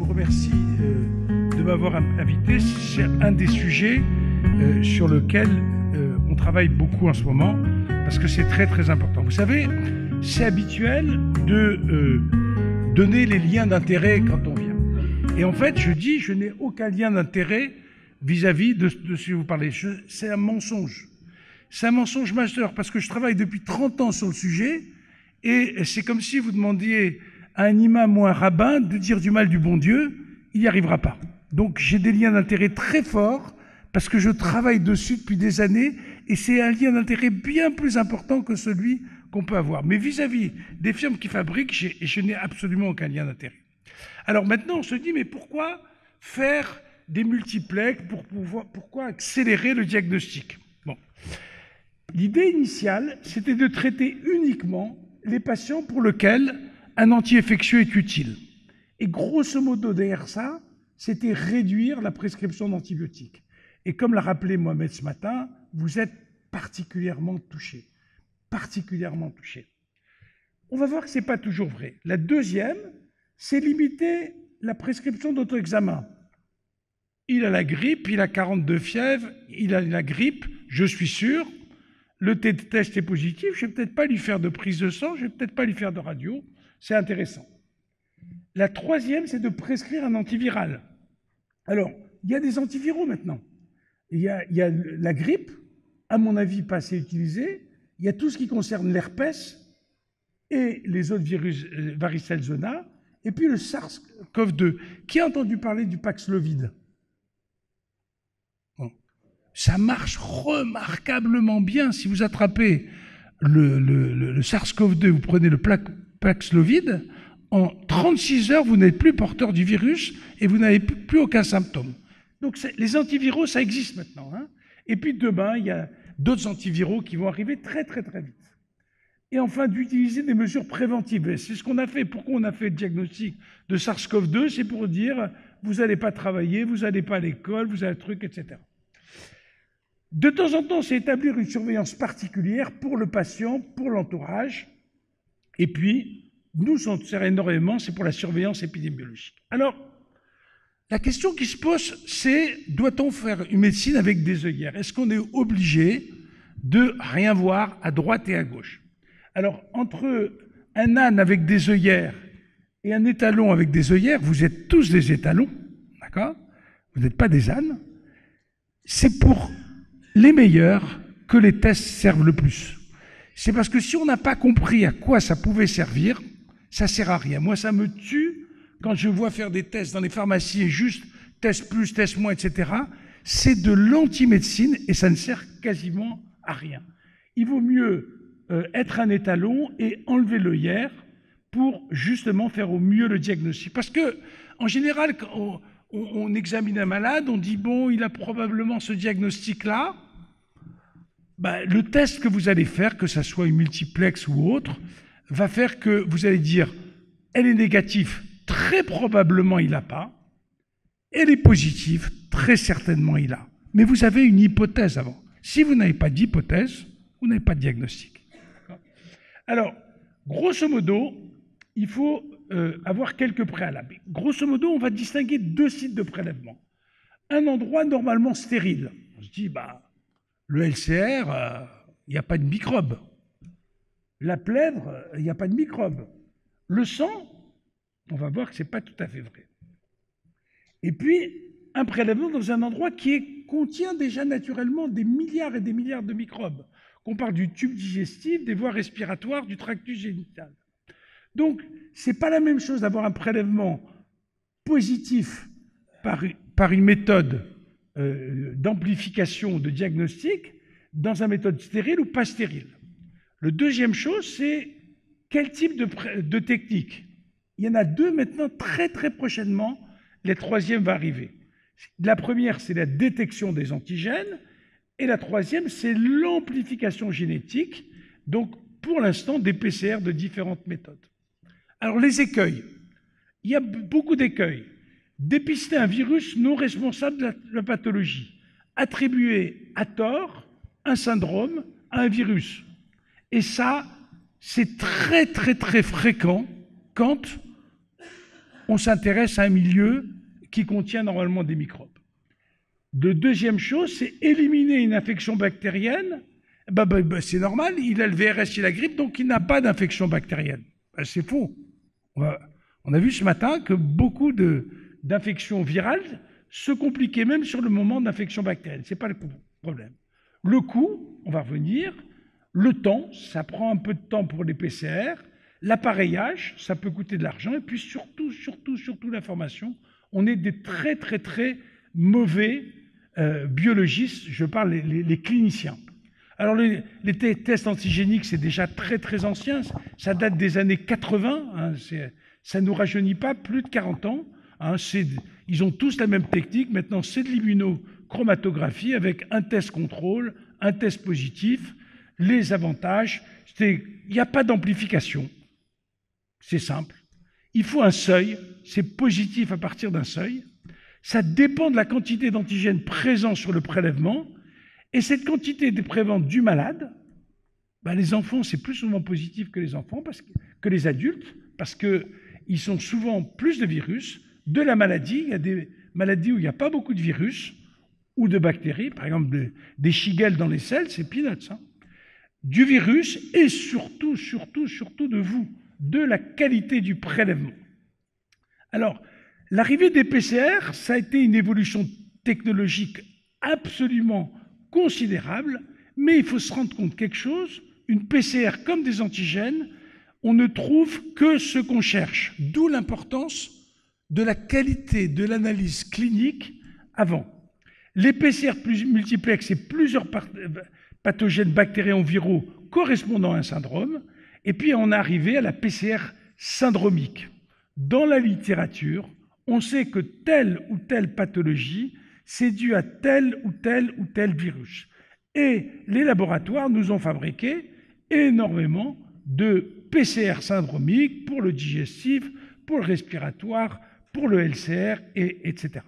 vous remercie de m'avoir invité. C'est un des sujets sur lequel on travaille beaucoup en ce moment, parce que c'est très très important. Vous savez, c'est habituel de donner les liens d'intérêt quand on vient. Et en fait, je n'ai aucun lien d'intérêt vis-à-vis de ce que vous parlez. C'est un mensonge. C'est un mensonge majeur, parce que je travaille depuis 30 ans sur le sujet, et c'est comme si vous demandiez à un imam ou un rabbin de dire du mal du bon Dieu, il n'y arrivera pas. Donc j'ai des liens d'intérêt très forts, parce que je travaille dessus depuis des années, et c'est un lien d'intérêt bien plus important que celui qu'on peut avoir. Mais vis-à-vis des firmes qui fabriquent, je n'ai absolument aucun lien d'intérêt. Alors maintenant, on se dit, mais pourquoi faire des multiplex, pourquoi accélérer le diagnostic? Bon. L'idée initiale, c'était de traiter uniquement les patients pour lesquels un anti-infectieux est utile. Et grosso modo, derrière ça, c'était réduire la prescription d'antibiotiques. Et comme l'a rappelé Mohamed ce matin, vous êtes particulièrement touchés. Particulièrement touchés. On va voir que ce n'est pas toujours vrai. La deuxième, c'est limiter la prescription d'auto-examen. Il a la grippe, il a 42 fièvres, il a la grippe, je suis sûr, le test est positif, je ne vais peut-être pas lui faire de prise de sang, je ne vais peut-être pas lui faire de radio, c'est intéressant. La troisième, c'est de prescrire un antiviral. Alors, il y a des antiviraux maintenant. Il y a la grippe, à mon avis pas assez utilisée, il y a tout ce qui concerne l'herpès et les autres virus, varicelle zona, et puis le SARS-CoV-2. Qui a entendu parler du Paxlovid? Bon. Ça marche remarquablement bien. Si vous attrapez le SARS-CoV-2, vous prenez le Paxlovid, en 36 heures, vous n'êtes plus porteur du virus et vous n'avez plus aucun symptôme. Donc les antiviraux, ça existe maintenant. Hein. Et puis demain, il y a d'autres antiviraux qui vont arriver très très très vite. Et enfin, d'utiliser des mesures préventives. C'est ce qu'on a fait. Pourquoi on a fait le diagnostic de SARS-CoV-2? C'est pour dire, vous n'allez pas travailler, vous n'allez pas à l'école, vous avez le truc, etc. De temps en temps, c'est établir une surveillance particulière pour le patient, pour l'entourage. Et puis, nous, on sert énormément, c'est pour la surveillance épidémiologique. Alors, la question qui se pose, c'est, doit-on faire une médecine avec des œillères? Est-ce qu'on est obligé de rien voir à droite et à gauche? Alors, entre un âne avec des œillères et un étalon avec des œillères, vous êtes tous des étalons, d'accord? Vous n'êtes pas des ânes. C'est pour les meilleurs que les tests servent le plus. C'est parce que si on n'a pas compris à quoi ça pouvait servir, ça ne sert à rien. Moi, ça me tue quand je vois faire des tests dans les pharmacies et juste test plus, test moins, etc. C'est de l'anti-médecine et ça ne sert quasiment à rien. Il vaut mieux être un étalon et enlever l'œillère pour justement faire au mieux le diagnostic. Parce que, en général, quand on examine un malade, on dit, bon, il a probablement ce diagnostic-là. Ben, le test que vous allez faire, que ça soit une multiplex ou autre, va faire que vous allez dire, elle est négative, très probablement il n'a pas. Elle est positive, très certainement il a. Mais vous avez une hypothèse avant. Si vous n'avez pas d'hypothèse, vous n'avez pas de diagnostic. Alors, grosso modo, il faut avoir quelques préalables. Grosso modo, on va distinguer deux sites de prélèvement. Un endroit normalement stérile. On se dit, bah, le LCR, il n'y a pas de microbes. La plèvre, il n'y a pas de microbes. Le sang, on va voir que ce n'est pas tout à fait vrai. Et puis, un prélèvement dans un endroit qui contient déjà naturellement des milliards et des milliards de microbes. Qu'on parle du tube digestif, des voies respiratoires, du tractus génital. Donc, ce n'est pas la même chose d'avoir un prélèvement positif par une méthode d'amplification de diagnostic dans une méthode stérile ou pas stérile. Le deuxième chose, c'est quel type de technique. Il y en a deux maintenant, très très prochainement, la troisième va arriver. La première, c'est la détection des antigènes, et la troisième, c'est l'amplification génétique, donc pour l'instant des PCR de différentes méthodes. Alors les écueils, il y a beaucoup d'écueils. Dépister un virus non responsable de la pathologie, attribuer à tort un syndrome à un virus. Et ça, c'est très très très fréquent quand on s'intéresse à un milieu qui contient normalement des microbes. De deuxième chose, c'est éliminer une infection bactérienne. C'est normal, il a le VRS et la grippe, donc il n'a pas d'infection bactérienne. C'est faux. On a vu ce matin que beaucoup d'infections virales se compliquaient même sur le moment d'infection bactérienne. Ce n'est pas le problème. Le coût, on va revenir. Le temps, ça prend un peu de temps pour les PCR. L'appareillage, ça peut coûter de l'argent. Et puis surtout l'information. On est des très, très, très mauvais biologistes. Je parle les cliniciens. Alors, les tests antigéniques, c'est déjà très, très ancien. Ça date des années 80. Hein, ça ne nous rajeunit pas, plus de 40 ans. Hein, ils ont tous la même technique. Maintenant, c'est de l'immunochromatographie avec un test contrôle, un test positif. Les avantages, il n'y a pas d'amplification. C'est simple. Il faut un seuil. C'est positif à partir d'un seuil. Ça dépend de la quantité d'antigènes présents sur le prélèvement. Et cette quantité de prélèvement du malade, les enfants, c'est plus souvent positif que les enfants, que les adultes, parce qu'ils sont souvent plus de virus, de la maladie. Il y a des maladies où il n'y a pas beaucoup de virus ou de bactéries, par exemple des shigelles dans les selles, c'est peanuts. Hein. Du virus et surtout de vous, de la qualité du prélèvement. Alors, l'arrivée des PCR, ça a été une évolution technologique absolument considérable, mais il faut se rendre compte de quelque chose, une PCR comme des antigènes, on ne trouve que ce qu'on cherche, d'où l'importance de la qualité de l'analyse clinique avant. Les PCR multiplex, c'est plusieurs pathogènes bactériens ou viraux correspondant à un syndrome, et puis on est arrivé à la PCR syndromique. Dans la littérature, on sait que telle ou telle pathologie, c'est dû à tel ou tel virus. Et les laboratoires nous ont fabriqué énormément de PCR syndromiques pour le digestif, pour le respiratoire, pour le LCR, etc.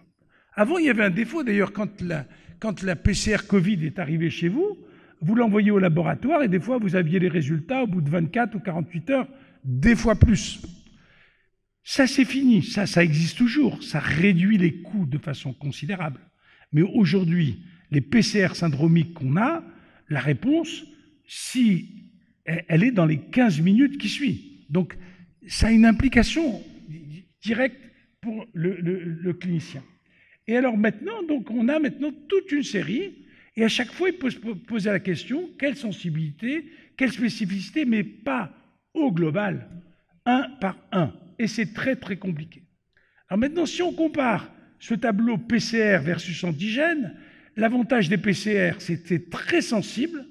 Avant, il y avait un défaut, d'ailleurs, quand la PCR Covid est arrivée chez vous, vous l'envoyez au laboratoire et des fois, vous aviez les résultats au bout de 24 ou 48 heures, des fois plus. Ça, c'est fini. Ça existe toujours. Ça réduit les coûts de façon considérable. Mais aujourd'hui, les PCR syndromiques qu'on a, la réponse, si elle est dans les 15 minutes qui suivent. Donc, ça a une implication directe pour le clinicien. Et alors maintenant, donc, on a maintenant toute une série, et à chaque fois, il peut se poser la question, quelle sensibilité, quelle spécificité, mais pas au global, un par un. Et c'est très, très compliqué. Alors maintenant, si on compare ce tableau PCR versus antigène, l'avantage des PCR, c'était très sensible,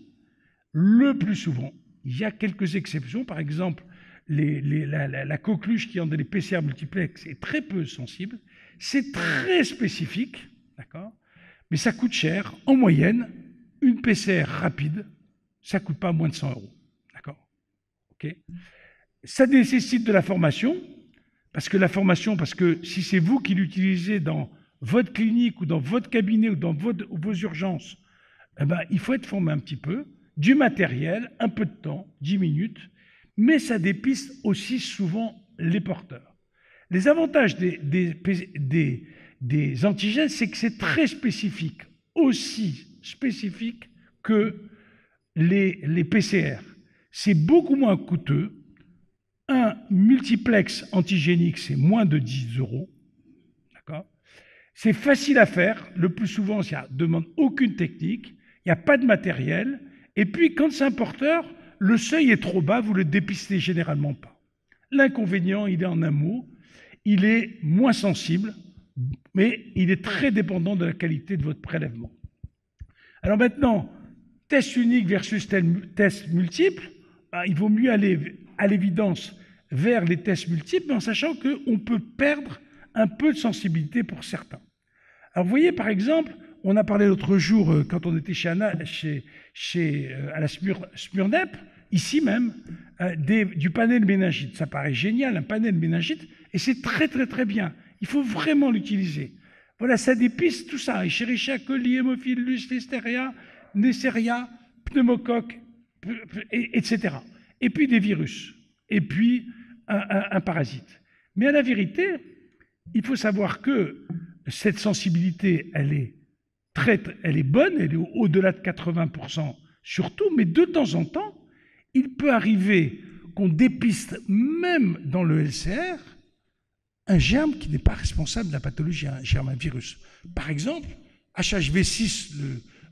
le plus souvent. Il y a quelques exceptions, par exemple, la coqueluche qui est dans les PCR multiplex est très peu sensible. C'est très spécifique, d'accord ? Mais ça coûte cher. En moyenne, une PCR rapide, ça ne coûte pas moins de 100 €. D'accord ? Ok ? Ça nécessite de la formation, parce que si c'est vous qui l'utilisez dans votre clinique ou dans votre cabinet ou dans vos urgences, il faut être formé un petit peu, du matériel, un peu de temps, 10 minutes, mais ça dépiste aussi souvent les porteurs. Les avantages des antigènes, c'est que c'est très spécifique, aussi spécifique que les PCR. C'est beaucoup moins coûteux. Un multiplex antigénique, c'est moins de 10 €. D'accord ? C'est facile à faire. Le plus souvent, ça ne demande aucune technique. Il n'y a pas de matériel. Et puis, quand c'est un porteur, le seuil est trop bas, vous ne le dépistez généralement pas. L'inconvénient, il est en un mot, il est moins sensible, mais il est très dépendant de la qualité de votre prélèvement. Alors maintenant, test unique versus test multiple, il vaut mieux aller à l'évidence vers les tests multiples, mais en sachant qu'on peut perdre un peu de sensibilité pour certains. Alors vous voyez, par exemple, on a parlé l'autre jour, quand on était à la Smurnep, ici même, du panel méningite. Ça paraît génial, un panel méningite, et c'est très très très bien. Il faut vraiment l'utiliser. Voilà, ça dépiste tout ça. Escherichia coli, Haemophilus, Listeria, Neisseria, pneumocoque, etc. Et puis des virus. Et puis un parasite. Mais à la vérité, il faut savoir que cette sensibilité, elle est bonne, elle est au-delà de 80% surtout, mais de temps en temps, il peut arriver qu'on dépiste même dans le LCR un germe qui n'est pas responsable de la pathologie, un germe, un virus. Par exemple, HHV6,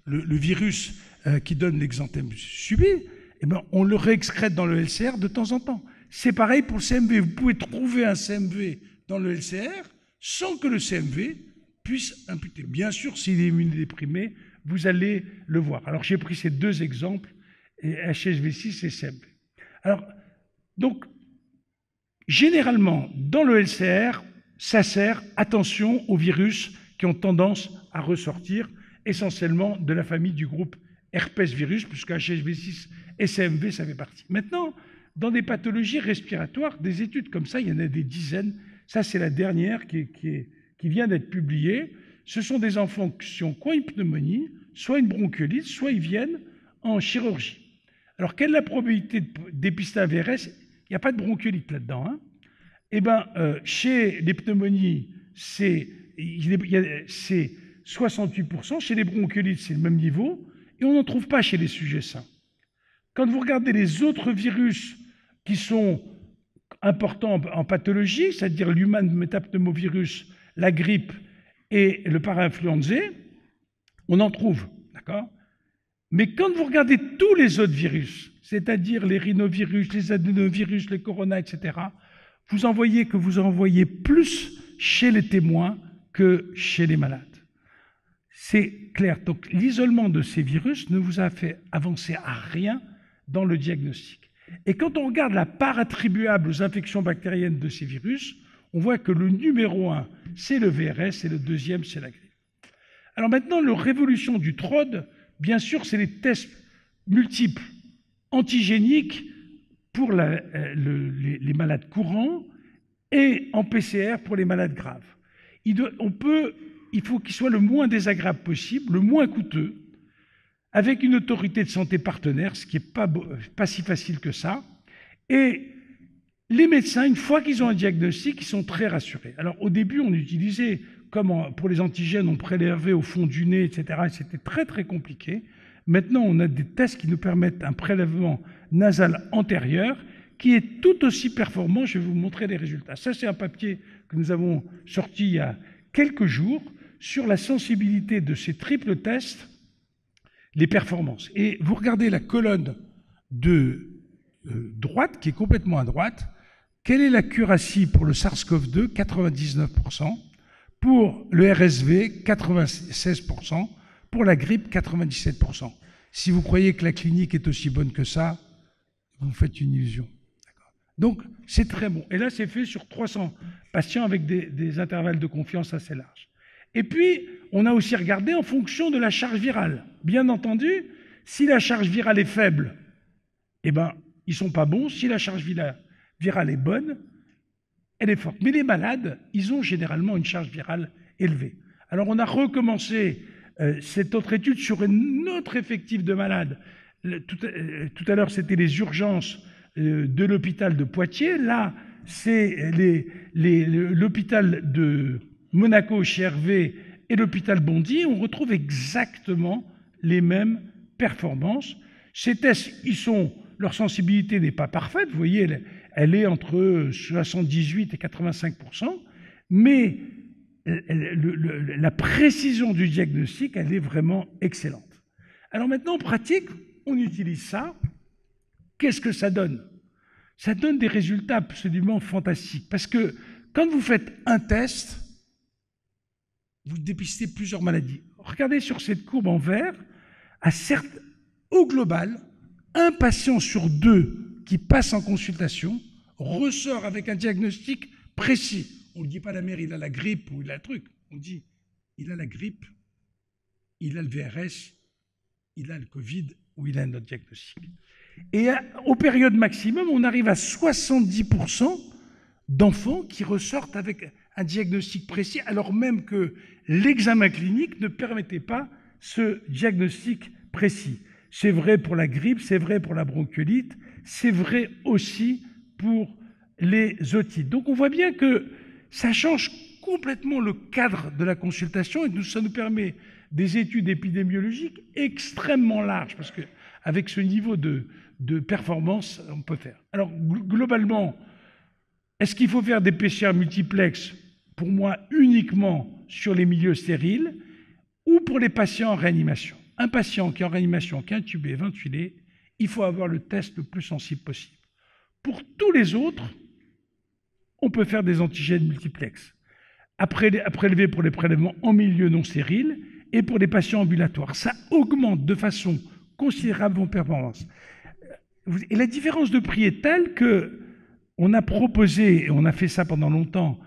le virus qui donne l'exanthème subile, eh ben, on le réexcrète dans le LCR de temps en temps. C'est pareil pour le CMV. Vous pouvez trouver un CMV dans le LCR sans que le CMV puisse imputer. Bien sûr, s'il est immunodéprimé, vous allez le voir. Alors, j'ai pris ces deux exemples, HHV6 et CMV. Alors, donc, généralement, dans le LCR, ça sert, attention aux virus qui ont tendance à ressortir, essentiellement de la famille du groupe herpès virus, puisque HHV6 et CMV, ça fait partie. Maintenant, dans des pathologies respiratoires, des études comme ça, il y en a des dizaines. Ça, c'est la dernière qui vient d'être publiée. Ce sont des enfants qui ont une pneumonie, soit une bronchiolite, soit ils viennent en chirurgie. Alors, quelle est la probabilité de dépister un VRS? Il n'y a pas de bronchiolite là-dedans. Hein. Eh bien, chez les pneumonies, c'est 68%. Chez les bronchiolites, c'est le même niveau. Et on n'en trouve pas chez les sujets sains. Quand vous regardez les autres virus qui sont importants en pathologie, c'est-à-dire l'human métapneumovirus, la grippe et le parainfluenzé, on en trouve, d'accord? Mais quand vous regardez tous les autres virus, c'est-à-dire les rhinovirus, les adénovirus, les corona, etc., vous en voyez plus chez les témoins que chez les malades. C'est clair. Donc, l'isolement de ces virus ne vous a fait avancer à rien dans le diagnostic. Et quand on regarde la part attribuable aux infections bactériennes de ces virus, on voit que le numéro 1, c'est le VRS et le deuxième, c'est la grippe. Alors maintenant, la révolution du TROD, bien sûr, c'est les tests multiples antigéniques pour les malades courants et en PCR pour les malades graves. Il faut qu'il soit le moins désagréable possible, le moins coûteux, avec une autorité de santé partenaire, ce qui n'est pas si facile que ça. Et les médecins, une fois qu'ils ont un diagnostic, ils sont très rassurés. Alors au début, on utilisait, comme pour les antigènes, on prélevait au fond du nez, etc. Et c'était très très compliqué. Maintenant, on a des tests qui nous permettent un prélèvement nasal antérieur qui est tout aussi performant. Je vais vous montrer les résultats. Ça, c'est un papier que nous avons sorti il y a quelques jours sur la sensibilité de ces triples tests, les performances. Et vous regardez la colonne de droite, qui est complètement à droite. Quelle est l'accuracy pour le SARS-CoV-2? 99%. Pour le RSV, 96%. Pour la grippe, 97%. Si vous croyez que la clinique est aussi bonne que ça, vous faites une illusion. Donc, c'est très bon. Et là, c'est fait sur 300 patients avec des intervalles de confiance assez larges. Et puis, on a aussi regardé en fonction de la charge virale. Bien entendu, si la charge virale est faible, eh ben, ils ne sont pas bons. Si la charge virale est bonne, elle est forte. Mais les malades, ils ont généralement une charge virale élevée. Alors, on a recommencé cette autre étude sur un autre effectif de malades. Tout à l'heure, c'était les urgences de l'hôpital de Poitiers. Là, c'est l'hôpital de Monaco chez Hervé et l'hôpital Bondy. On retrouve exactement les mêmes performances. Ces tests, leur sensibilité n'est pas parfaite. Vous voyez, elle est entre 78 et 85%. Mais la précision du diagnostic, elle est vraiment excellente. Alors maintenant, en pratique, on utilise ça. Qu'est-ce que ça donne? Ça donne des résultats absolument fantastiques. Parce que quand vous faites un test, vous dépistez plusieurs maladies. Regardez sur cette courbe en vert, au global, un patient sur deux qui passe en consultation ressort avec un diagnostic précis. On ne dit pas à la mère, il a la grippe ou il a le truc. On dit, il a la grippe, il a le VRS, il a le Covid ou il a un autre diagnostic. Et aux périodes maximum, on arrive à 70% d'enfants qui ressortent avec un diagnostic précis, alors même que l'examen clinique ne permettait pas ce diagnostic précis. C'est vrai pour la grippe, c'est vrai pour la bronchiolite, c'est vrai aussi pour les otites. Donc on voit bien que ça change complètement le cadre de la consultation et ça nous permet des études épidémiologiques extrêmement larges, parce qu'avec ce niveau de performance, on peut faire. Alors, globalement, est-ce qu'il faut faire des PCR multiplex, pour moi, uniquement sur les milieux stériles ou pour les patients en réanimation? Un patient qui est en réanimation, qui est intubé, ventilé, il faut avoir le test le plus sensible possible. Pour tous les autres, on peut faire des antigènes multiplex, à prélever pour les prélèvements en milieu non stérile et pour les patients ambulatoires. Ça augmente de façon considérable vos performances. Et la différence de prix est telle qu'on a proposé, et on a fait ça pendant longtemps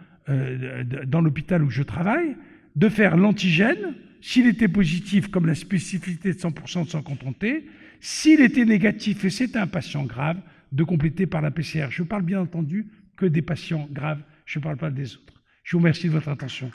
dans l'hôpital où je travaille, de faire l'antigène, s'il était positif, comme la spécificité de 100% de sans contenter, s'il était négatif et c'était un patient grave, de compléter par la PCR. Je parle bien entendu que des patients graves, je ne parle pas des autres. Je vous remercie de votre attention.